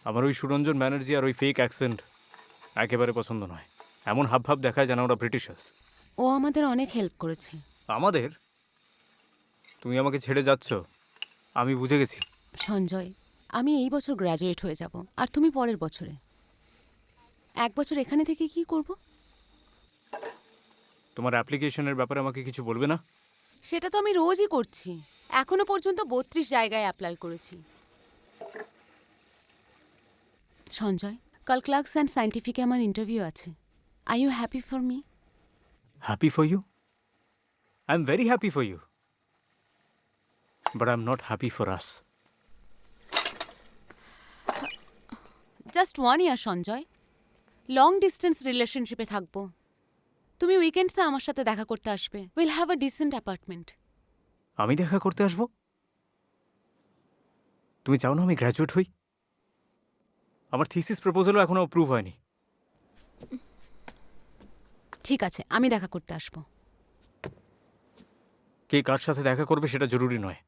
আমার ওই সুরঞ্জন ব্যানার্জি আর ওই ফেক অ্যাকসেন্ট একেবারে পছন্দ নয়। এমন হাবভাব দেখায় যেন ওরা ব্রিটিশার্স। ও আমাদের অনেক হেল্প করেছে। আমাদের? তুমি আমাকে ছেড়ে যাচ্ছ? আমি বুঝে গেছি। সঞ্জয়, আমি এই বছর গ্র্যাজুয়েট হয়ে যাব, আর তুমি পরের বছরে। 1 বছর এখানে থেকে কি করব? তোমার অ্যাপ্লিকেশনের ব্যাপারে আমাকে কিছু বলবে না? সেটা তো আমি রোজই করছি। এখনো পর্যন্ত 32 জায়গায় অ্যাপ্লাই করেছি। সঞ্জয়, কাল ক্লার্কস অ্যান্ড সায়েন্টিফিকে আমার ইন্টারভিউ আছে। Are you happy for me? Happy for you? I am very happy for you, but I am not happy for us. Just 1 year Sanjay. Long distance রিলেশনশিপে থাকবো। তুমি উইকেন্ডসে আমার সাথে দেখা করতে আসবে। Will have a decent apartment. আমি দেখা করতে আসবো? তুমি চাও না আমি গ্র্যাজুয়েট হই? আমার থিসিস প্রপোজালও এখনো অ্যাপ্রুভ হয়নি। ঠিক আছে, আমি দেখা করতে আসবো। কে কার সাথে দেখা করবে সেটা জরুরি নয়।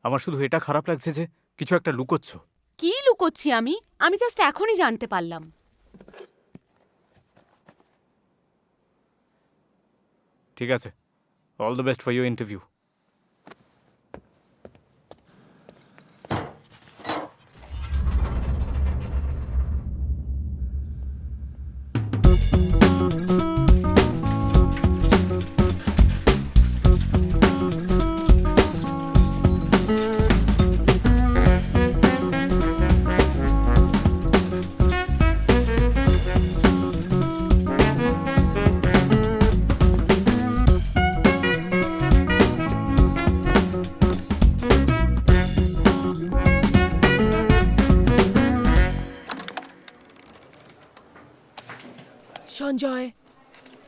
আমার শুধু এটা খারাপ লাগছে যে কিছু একটা লুকোচ্ছ। কি লুকোচ্ছি আমি? আমি জাস্ট এখনই জানতে পারলাম। ঠিক আছে, all the best for your interview. Sanjay,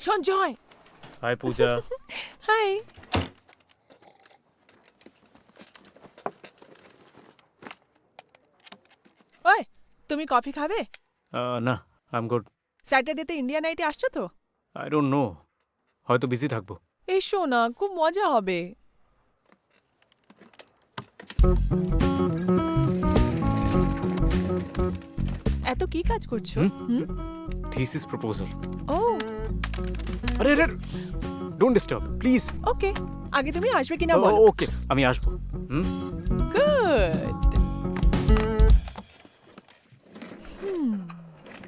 Sanjay, hi Pooja. Hi. ওই, তুমি কফি খাবে? না, আই এম গুড। স্যাটারডেতে ইন্ডিয়া নাইটে আসছো তো? আই ডোন্ট নো, হয়তো বিজি থাকবো। এসো না, খুব মজা হবে। এত কি কাজ করছো? হুম? Thesis proposal. ও, আরে আরে, ডোন্ট ডিস্টার্ব প্লিজ। ওকে। আগে তুমি আসবে কিনা বলো। ওকে, আমি আসবো। হুম। গুড।